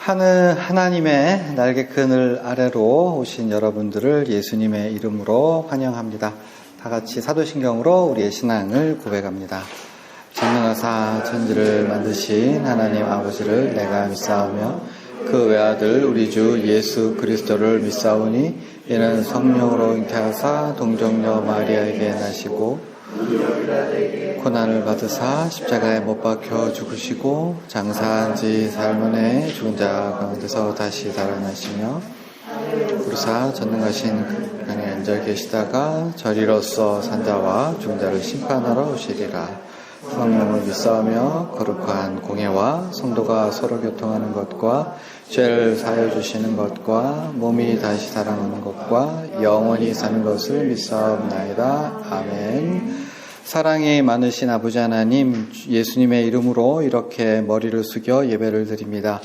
하나님의 날개 그늘 아래로 오신 여러분들을 예수님의 이름으로 환영합니다. 다 같이 사도신경으로 우리의 신앙을 고백합니다. 전능하사 천지를 만드신 하나님 아버지를 내가 믿사오며 그 외아들 우리 주 예수 그리스도를 믿사오니 이는 성령으로 잉태하사 동정녀 마리아에게 나시고 고난을 받으사 십자가에 못 박혀 죽으시고 장사한 지 사흘 만에 죽은 자 가운데서 다시 살아나시며 부르사 전능하신 하나님 앉아 계시다가 저리로서 산자와 죽은 자를 심판하러 오시리라. 성령을 믿사오며 거룩한 공예와 성도가 서로 교통하는 것과 죄를 사하여 주시는 것과 몸이 다시 살아나는 것과 영원히 사는 것을 믿사옵나이다. 아멘. 사랑이 많으신 아버지 하나님, 예수님의 이름으로 이렇게 머리를 숙여 예배를 드립니다.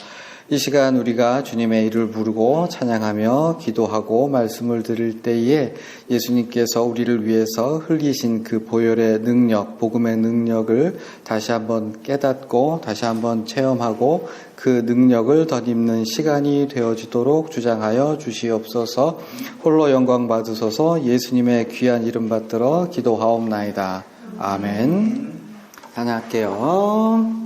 이 시간 우리가 주님의 이름을 부르고 찬양하며 기도하고 말씀을 드릴 때에 예수님께서 우리를 위해서 흘리신 그 보혈의 능력, 복음의 능력을 다시 한번 깨닫고 다시 한번 체험하고 그 능력을 덧입는 시간이 되어지도록 주장하여 주시옵소서. 홀로 영광 받으소서. 예수님의 귀한 이름 받들어 기도하옵나이다. 아멘. 찬양할게요.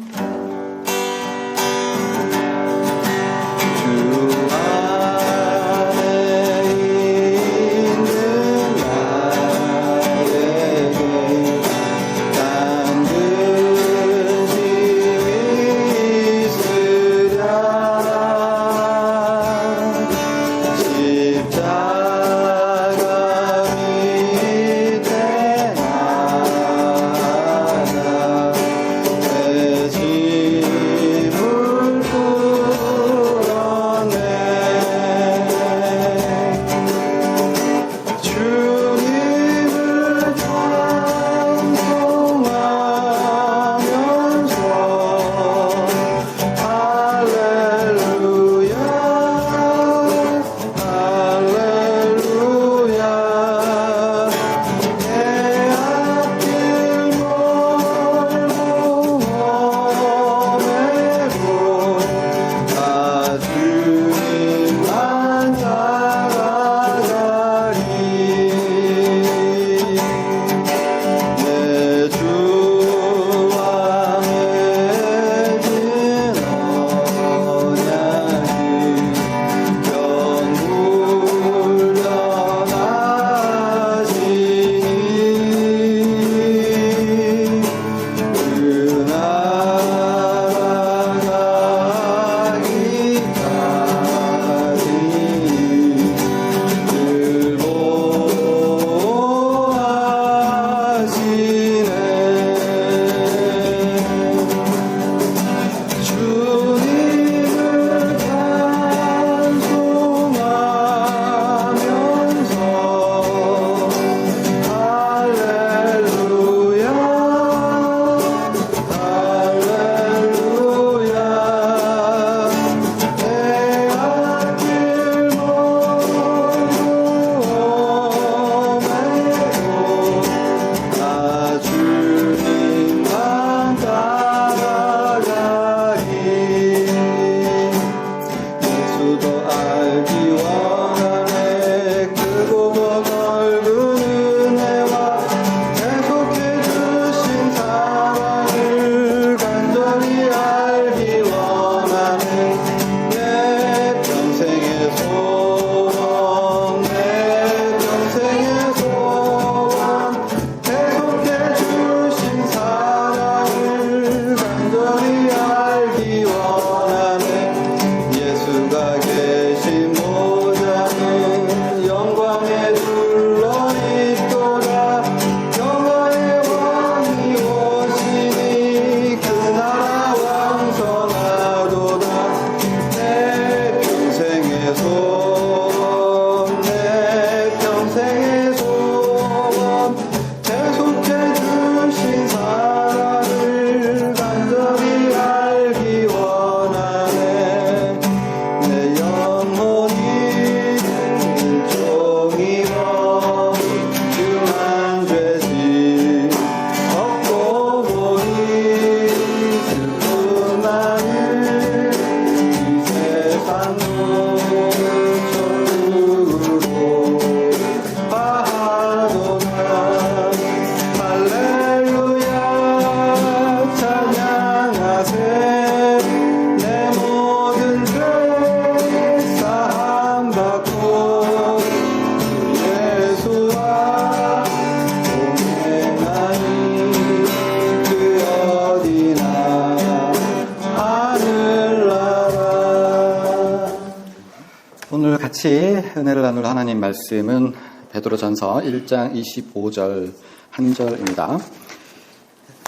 같이 은혜를 나눌 하나님 말씀은 베드로전서 1장 25절 한 절입니다.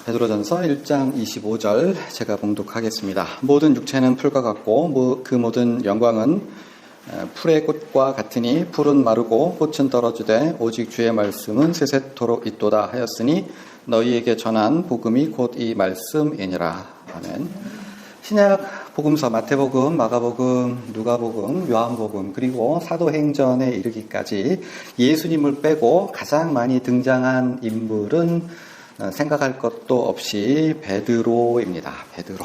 베드로전서 1장 25절 제가 봉독하겠습니다. 모든 육체는 풀과 같고 그 모든 영광은 풀의 꽃과 같으니 풀은 마르고 꽃은 떨어지되 오직 주의 말씀은 세세토록 있도다 하였으니 너희에게 전한 복음이 곧 이 말씀이니라. 아멘. 신약 복음서 마태복음, 마가복음, 누가복음, 요한복음 그리고 사도행전에 이르기까지 예수님을 빼고 가장 많이 등장한 인물은 생각할 것도 없이 베드로입니다. 베드로.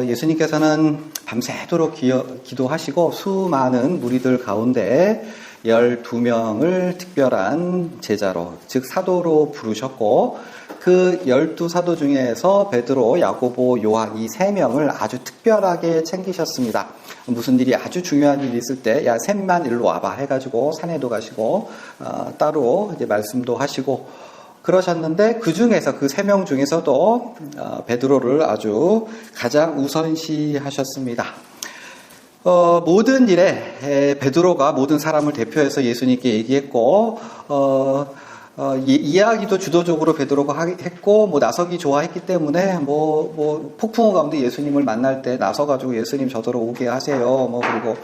예수님께서는 밤새도록 기도하시고 수많은 무리들 가운데 12명을 특별한 제자로, 즉 사도로 부르셨고 그 12사도 중에서 베드로, 야고보, 요한 이 3명을 아주 특별하게 챙기셨습니다. 무슨 일이 아주 중요한 일이 있을 때 야 셋만 일로 와봐 해가지고 산에도 가시고 따로 이제 말씀도 하시고 그러셨는데 그 중에서 그 3명 중에서도 베드로를 아주 가장 우선시하셨습니다. 모든 일에 베드로가 모든 사람을 대표해서 예수님께 얘기했고 이야기도 주도적으로 베드로가 했고 나서기 좋아했기 때문에 폭풍우 가운데 예수님을 만날 때 나서가지고 예수님 저더러 오게 하세요. 그리고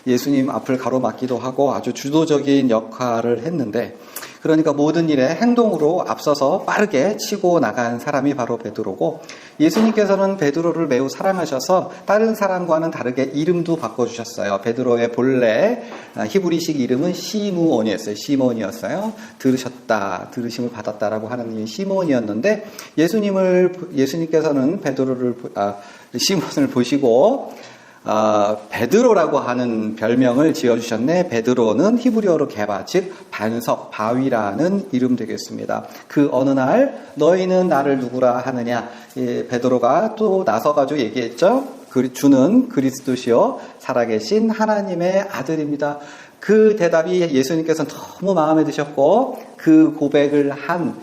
예수님 앞을 가로막기도 하고 아주 주도적인 역할을 했는데 그러니까 모든 일에 행동으로 앞서서 빠르게 치고 나간 사람이 바로 베드로고 예수님께서는 베드로를 매우 사랑하셔서 다른 사람과는 다르게 이름도 바꿔주셨어요. 베드로의 본래 히브리식 이름은 시므온이었어요. 들으심을 받았다라고 하는 이 시므온이었는데 예수님께서는 시므온을 보시고 베드로라고 하는 별명을 지어주셨네. 베드로는 히브리어로 게바, 즉 반석, 바위라는 이름 되겠습니다. 그 어느 날 너희는 나를 누구라 하느냐. 베드로가 또 나서가지고 얘기했죠. 주는 그리스도시요 살아계신 하나님의 아들입니다. 그 대답이 예수님께서는 너무 마음에 드셨고 그 고백을 한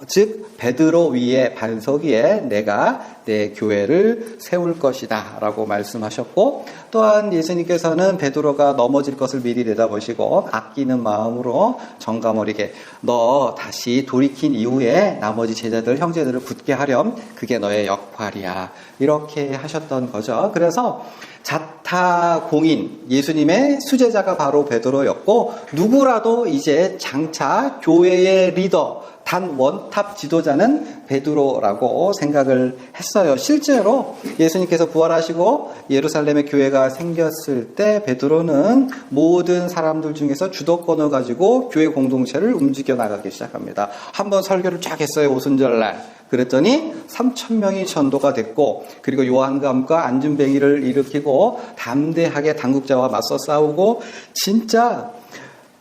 즉 베드로 위에 반석 위에 내가 내 교회를 세울 것이다 라고 말씀하셨고 또한 예수님께서는 베드로가 넘어질 것을 미리 내다보시고 아끼는 마음으로 정감어리게 너 다시 돌이킨 이후에 나머지 제자들 형제들을 붙게 하렴 그게 너의 역할이야 이렇게 하셨던 거죠. 그래서 자타공인 예수님의 수제자가 바로 베드로였고 누구라도 이제 장차 교회의 리더 단 원탑 지도자는 베드로라고 생각을 했어요. 실제로 예수님께서 부활하시고 예루살렘의 교회가 생겼을 때 베드로는 모든 사람들 중에서 주도권을 가지고 교회 공동체를 움직여 나가기 시작합니다. 한번 설교를 쫙 했어요. 오순절날. 그랬더니 3,000명이 전도가 됐고 그리고 요한감과 안진뱅이를 일으키고 담대하게 당국자와 맞서 싸우고 진짜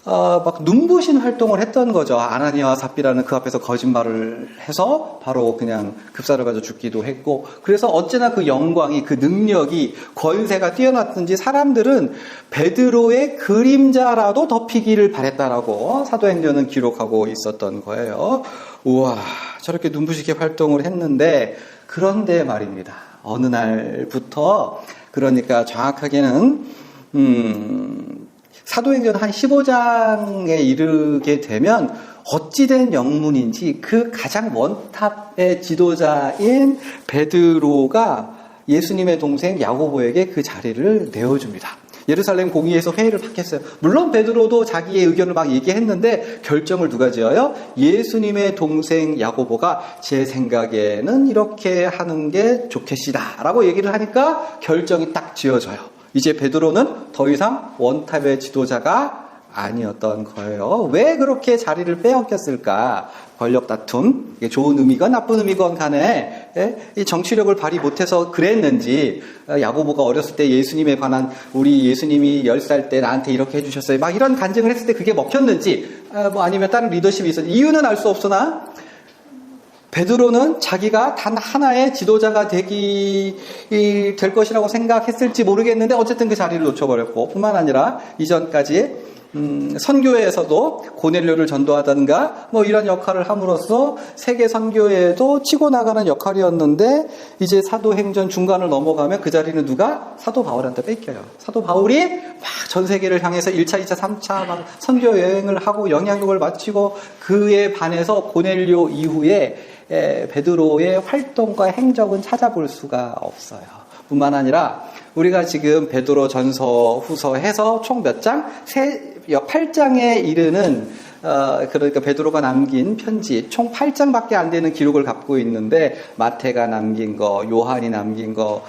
막 눈부신 활동을 했던 거죠. 아나니아와 삽비라는 그 앞에서 거짓말을 해서 바로 그냥 급사를 가져 죽기도 했고 그래서 어찌나 그 영광이 그 능력이 권세가 뛰어났든지 사람들은 베드로의 그림자라도 덮이기를 바랬다라고 사도행전은 기록하고 있었던 거예요. 우와 저렇게 눈부시게 활동을 했는데 그런데 말입니다. 어느 날부터 그러니까 정확하게는 사도행전 한 15장에 이르게 되면 어찌된 영문인지 그 가장 원탑의 지도자인 베드로가 예수님의 동생 야고보에게 그 자리를 내어줍니다. 예루살렘 공의에서 회의를 받겠어요. 물론 베드로도 자기의 의견을 막 얘기했는데 결정을 누가 지어요? 예수님의 동생 야고보가 제 생각에는 이렇게 하는 게 좋겠시다 라고 얘기를 하니까 결정이 딱 지어져요. 이제 베드로는 더 이상 원탑의 지도자가 아니었던 거예요. 왜 그렇게 자리를 빼앗겼을까? 권력 다툼, 이게 좋은 의미건 나쁜 의미건 간에 이 정치력을 발휘 못해서 그랬는지 야고보가 어렸을 때 예수님에 관한 우리 예수님이 10살 때 나한테 이렇게 해주셨어요. 막 이런 간증을 했을 때 그게 먹혔는지 아니면 다른 리더십이 있었는지 이유는 알 수 없으나 베드로는 자기가 단 하나의 지도자가 될 것이라고 생각했을지 모르겠는데 어쨌든 그 자리를 놓쳐버렸고 뿐만 아니라 이전까지 선교회에서도 고넬료를 전도하던가 뭐 이런 역할을 함으로써 세계 선교회에도 치고 나가는 역할이었는데 이제 사도행전 중간을 넘어가면 그 자리는 누가? 사도 바울한테 뺏겨요. 사도 바울이 막 전 세계를 향해서 1차, 2차, 3차 막 선교 여행을 하고 영향력을 마치고 그에 반해서 고넬료 이후에 베드로의 활동과 행적은 찾아볼 수가 없어요. 뿐만 아니라 우리가 지금 베드로 전서 후서 해서 총 몇 장? 8장에 이르는 그러니까 베드로가 남긴 편지 총 8장밖에 안 되는 기록을 갖고 있는데 마태가 남긴 거, 요한이 남긴 거,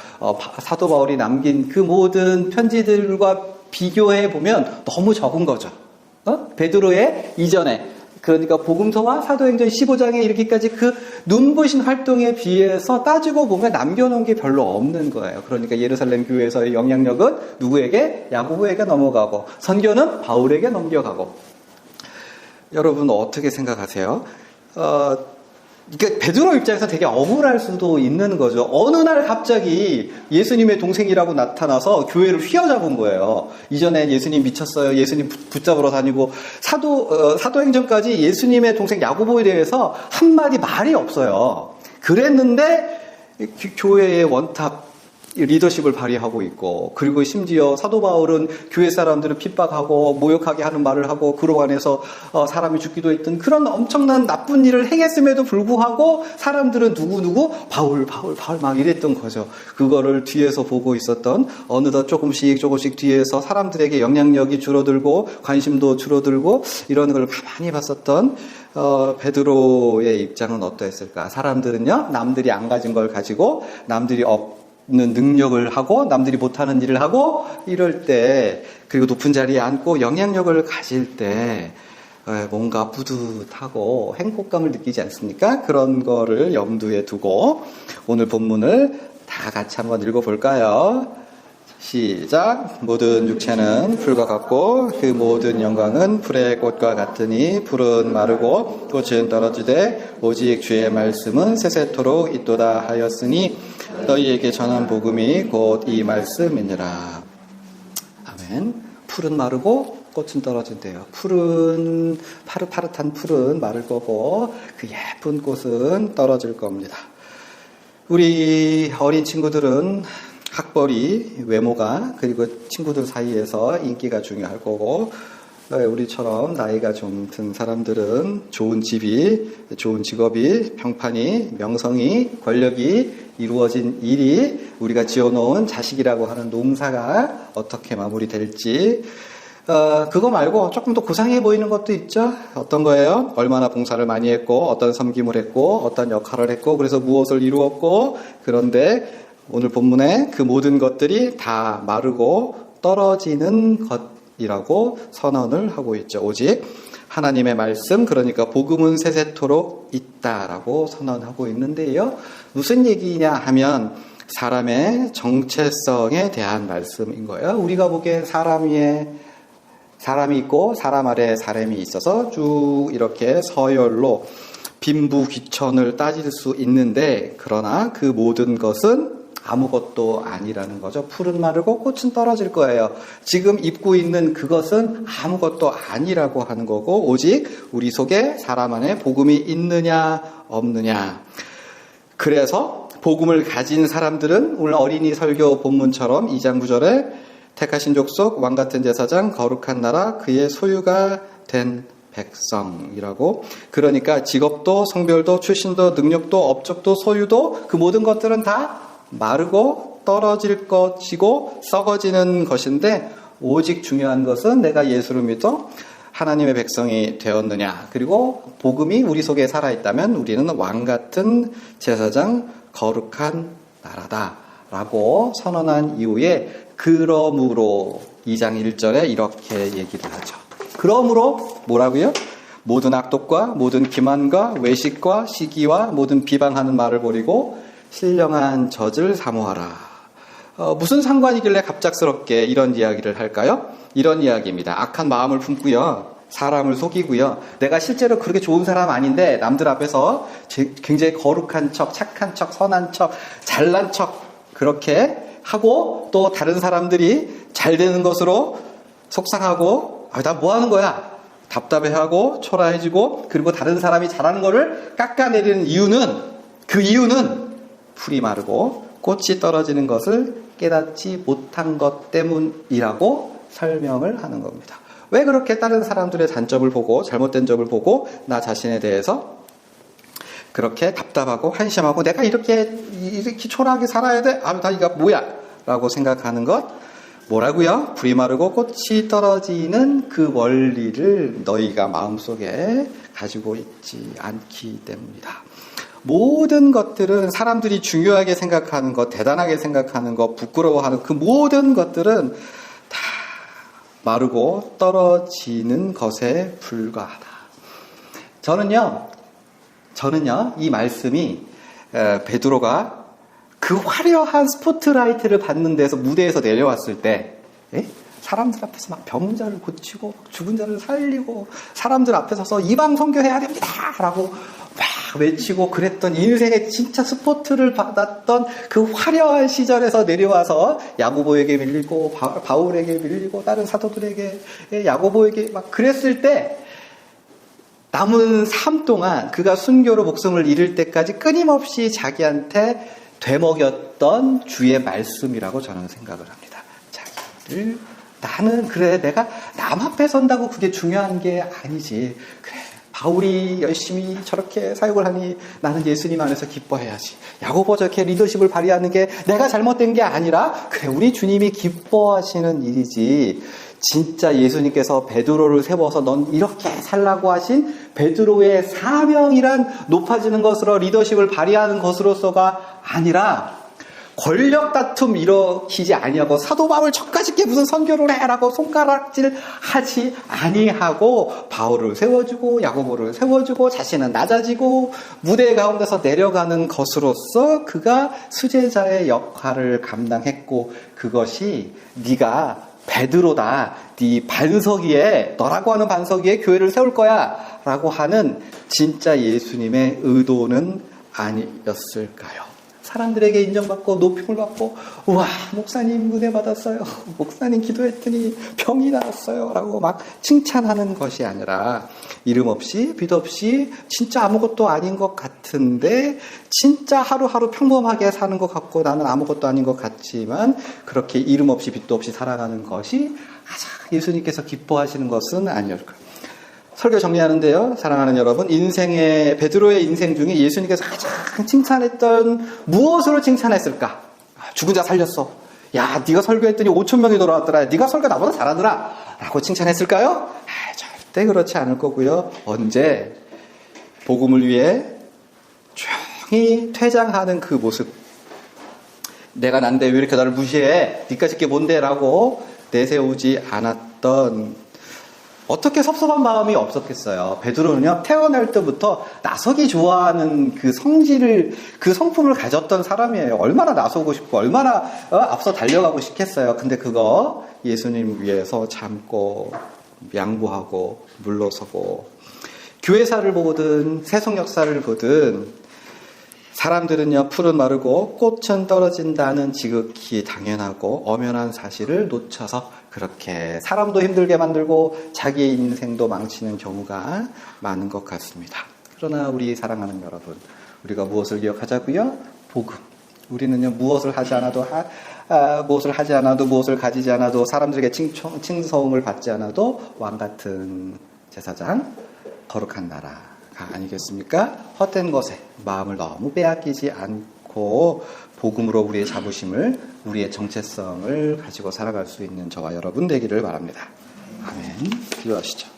사도 바울이 남긴 그 모든 편지들과 비교해 보면 너무 적은 거죠. 베드로의 이전에 그러니까 복음서와 사도행전 15장에 이르기까지 그 눈부신 활동에 비해서 따지고 보면 남겨놓은 게 별로 없는 거예요. 그러니까 예루살렘 교회에서의 영향력은 누구에게? 야고보에게 넘어가고 선교는 바울에게 넘겨가고. 여러분 어떻게 생각하세요? 그러니까 베드로 입장에서 되게 억울할 수도 있는 거죠. 어느 날 갑자기 예수님의 동생이라고 나타나서 교회를 휘어잡은 거예요. 이전에 예수님 미쳤어요. 예수님 붙잡으러 다니고 사도행전까지 예수님의 동생 야고보에 대해서 한마디 말이 없어요. 그랬는데 교회의 원탑 리더십을 발휘하고 있고 그리고 심지어 사도 바울은 교회 사람들을 핍박하고 모욕하게 하는 말을 하고 그로 안에서 사람이 죽기도 했던 그런 엄청난 나쁜 일을 행했음에도 불구하고 사람들은 누구 바울 막 이랬던 거죠. 그거를 뒤에서 보고 있었던 어느덧 조금씩 뒤에서 사람들에게 영향력이 줄어들고 관심도 줄어들고 이런 걸 가만히 봤었던 베드로의 입장은 어떠했을까? 사람들은요 남들이 안 가진 걸 가지고 남들이 없는 능력을 하고 남들이 못하는 일을 하고 이럴 때 그리고 높은 자리에 앉고 영향력을 가질 때 뭔가 뿌듯하고 행복감을 느끼지 않습니까? 그런 거를 염두에 두고 오늘 본문을 다 같이 한번 읽어볼까요? 시작. 모든 육체는 풀과 같고 그 모든 영광은 풀의 꽃과 같으니 풀은 마르고 꽃은 떨어지되 오직 주의 말씀은 세세토록 있도다 하였으니 너희에게 전한 복음이 곧 이 말씀이니라. 아멘. 풀은 마르고 꽃은 떨어진대요. 풀은 파릇파릇한 풀은 마를 거고 그 예쁜 꽃은 떨어질 겁니다. 우리 어린 친구들은 학벌이 외모가 그리고 친구들 사이에서 인기가 중요할 거고 우리처럼 나이가 좀 든 사람들은 좋은 집이 좋은 직업이 평판이 명성이 권력이 이루어진 일이 우리가 지어놓은 자식이라고 하는 농사가 어떻게 마무리될지 그거 말고 조금 더 고상해 보이는 것도 있죠. 어떤 거예요? 얼마나 봉사를 많이 했고 어떤 섬김을 했고 어떤 역할을 했고 그래서 무엇을 이루었고 그런데 오늘 본문에 그 모든 것들이 다 마르고 떨어지는 것이라고 선언을 하고 있죠. 오직 하나님의 말씀, 그러니까 복음은 세세토록 있다라고 선언하고 있는데요. 무슨 얘기냐 하면 사람의 정체성에 대한 말씀인 거예요. 우리가 보기엔 사람이 있고 사람 아래에 사람이 있어서 쭉 이렇게 서열로 빈부귀천을 따질 수 있는데 그러나 그 모든 것은 아무것도 아니라는 거죠. 풀은 마르고 꽃은 떨어질 거예요. 지금 입고 있는 그것은 아무것도 아니라고 하는 거고 오직 우리 속에 사람 안에 복음이 있느냐 없느냐. 그래서 복음을 가진 사람들은 오늘 어린이 설교 본문처럼 2장 9절에 택하신 족속 왕같은 제사장 거룩한 나라 그의 소유가 된 백성이라고. 그러니까 직업도 성별도 출신도 능력도 업적도 소유도 그 모든 것들은 다 마르고 떨어질 것이고 썩어지는 것인데 오직 중요한 것은 내가 예수를 믿어 하나님의 백성이 되었느냐 그리고 복음이 우리 속에 살아있다면 우리는 왕같은 제사장 거룩한 나라다 라고 선언한 이후에 그러므로 2장 1절에 이렇게 얘기를 하죠. 그러므로 뭐라고요? 모든 악독과 모든 기만과 외식과 시기와 모든 비방하는 말을 버리고 신령한 젖을 사모하라. 무슨 상관이길래 갑작스럽게 이런 이야기를 할까요? 이런 이야기입니다. 악한 마음을 품고요. 사람을 속이고요. 내가 실제로 그렇게 좋은 사람 아닌데 남들 앞에서 굉장히 거룩한 척, 착한 척, 선한 척, 잘난 척 그렇게 하고 또 다른 사람들이 잘 되는 것으로 속상하고 나 뭐 하는 거야? 답답해하고 초라해지고 그리고 다른 사람이 잘하는 거를 깎아내리는 그 이유는 풀이 마르고 꽃이 떨어지는 것을 깨닫지 못한 것 때문이라고 설명을 하는 겁니다. 왜 그렇게 다른 사람들의 단점을 보고 잘못된 점을 보고 나 자신에 대해서 그렇게 답답하고 한심하고 내가 이렇게 초라하게 살아야 돼? 나 이거 뭐야? 라고 생각하는 것 뭐라고요? 불이 마르고 꽃이 떨어지는 그 원리를 너희가 마음속에 가지고 있지 않기 때문이다. 모든 것들은 사람들이 중요하게 생각하는 것, 대단하게 생각하는 것, 부끄러워하는 그 모든 것들은 다 마르고 떨어지는 것에 불과하다. 저는요, 이 말씀이 베드로가 그 화려한 스포트라이트를 받는 데서 무대에서 내려왔을 때 사람들 앞에서 막 병든 자를 고치고 죽은 자를 살리고 사람들 앞에 서서 이방 선교해야 됩니다 라고 막 외치고 그랬던 인생의 진짜 스포트를 받았던 그 화려한 시절에서 내려와서 야고보에게 밀리고 바울에게 밀리고 다른 사도들에게 야고보에게 막 그랬을 때 남은 삶 동안 그가 순교로 목숨을 잃을 때까지 끊임없이 자기한테 되먹였던 주의 말씀이라고 저는 생각을 합니다. 자기를 나는 그래 내가 남 앞에 선다고 그게 중요한 게 아니지. 그래 바울이 열심히 저렇게 사역을 하니 나는 예수님 안에서 기뻐해야지. 야고보 저렇게 리더십을 발휘하는 게 내가 잘못된 게 아니라 그래 우리 주님이 기뻐하시는 일이지. 진짜 예수님께서 베드로를 세워서 넌 이렇게 살라고 하신 베드로의 사명이란 높아지는 것으로 리더십을 발휘하는 것으로서가 아니라 권력 다툼 일으키지 아니하고 사도 바울 저까짓게 무슨 선교를 해라고 손가락질 하지 아니하고 바울을 세워주고 야고보를 세워주고 자신은 낮아지고 무대 가운데서 내려가는 것으로서 그가 수제자의 역할을 감당했고 그것이 네가 베드로다. 네 반석 위에 너라고 하는 반석 위에 교회를 세울 거야 라고 하는 진짜 예수님의 의도는 아니었을까요? 사람들에게 인정받고 높임을 받고 우와 목사님 은혜 받았어요. 목사님 기도했더니 병이 나았어요 라고 막 칭찬하는 것이 아니라 이름 없이 빛 없이 진짜 아무것도 아닌 것 같은데 진짜 하루하루 평범하게 사는 것 같고 나는 아무것도 아닌 것 같지만 그렇게 이름 없이 빛도 없이 살아가는 것이 가장 예수님께서 기뻐하시는 것은 아니었을까요? 설교 정리하는데요. 사랑하는 여러분, 베드로의 인생 중에 예수님께서 가장 칭찬했던 무엇으로 칭찬했을까? 죽은 자 살렸어. 야, 네가 설교했더니 5,000명이 돌아왔더라. 네가 설교 나보다 잘하더라. 라고 칭찬했을까요? 절대 그렇지 않을 거고요. 언제 복음을 위해 조용히 퇴장하는 그 모습. 내가 난데 왜 이렇게 나를 무시해? 니까짓 게 뭔데? 라고 내세우지 않았던 어떻게 섭섭한 마음이 없었겠어요. 베드로는요, 태어날 때부터 나서기 좋아하는 그 성질을, 그 성품을 가졌던 사람이에요. 얼마나 나서고 싶고, 얼마나 앞서 달려가고 싶겠어요. 근데 그거 예수님 위해서 참고, 양보하고, 물러서고, 교회사를 보든, 세속 역사를 보든, 사람들은요, 풀은 마르고 꽃은 떨어진다는 지극히 당연하고 엄연한 사실을 놓쳐서 그렇게 사람도 힘들게 만들고 자기의 인생도 망치는 경우가 많은 것 같습니다. 그러나 우리 사랑하는 여러분, 우리가 무엇을 기억하자고요? 복음. 우리는요, 무엇을 하지 않아도 무엇을 가지지 않아도 사람들에게 칭송을 받지 않아도 왕 같은 제사장, 거룩한 나라. 아니겠습니까? 헛된 것에 마음을 너무 빼앗기지 않고 복음으로 우리의 자부심을 우리의 정체성을 가지고 살아갈 수 있는 저와 여러분 되기를 바랍니다. 아멘. 기도하시죠.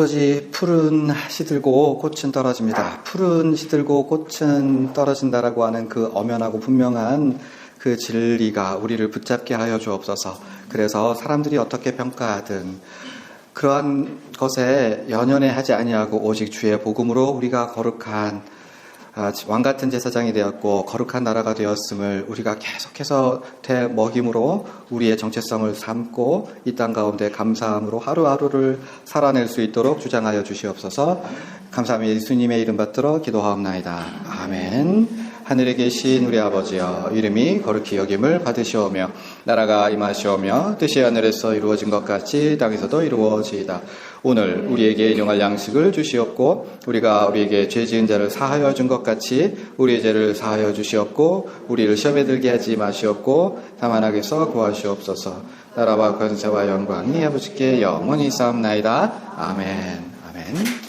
아버지, 풀은 시들고 꽃은 떨어집니다. 풀은 시들고 꽃은 떨어진다라고 하는 그 엄연하고 분명한 그 진리가 우리를 붙잡게 하여 주옵소서. 그래서 사람들이 어떻게 평가하든 그러한 것에 연연해 하지 아니하고 오직 주의 복음으로 우리가 거룩한 왕같은 제사장이 되었고 거룩한 나라가 되었음을 우리가 계속해서 대먹임으로 우리의 정체성을 삼고 이 땅 가운데 감사함으로 하루하루를 살아낼 수 있도록 주장하여 주시옵소서. 감사하며 예수님의 이름 받들어 기도하옵나이다. 아멘. 하늘에 계신 우리 아버지여, 이름이 거룩히 여김을 받으시오며 나라가 임하시오며 뜻이 하늘에서 이루어진 것 같이 땅에서도 이루어지이다. 오늘 우리에게 일용할 양식을 주시옵고 우리가 우리에게 죄 지은 자를 사하여 준 것 같이 우리의 죄를 사하여 주시옵고 우리를 시험에 들게 하지 마시옵고 다만 악에서 구하시옵소서. 나라와 권세와 영광이 아버지께 영원히 쌓옵나이다. 아멘. 아멘.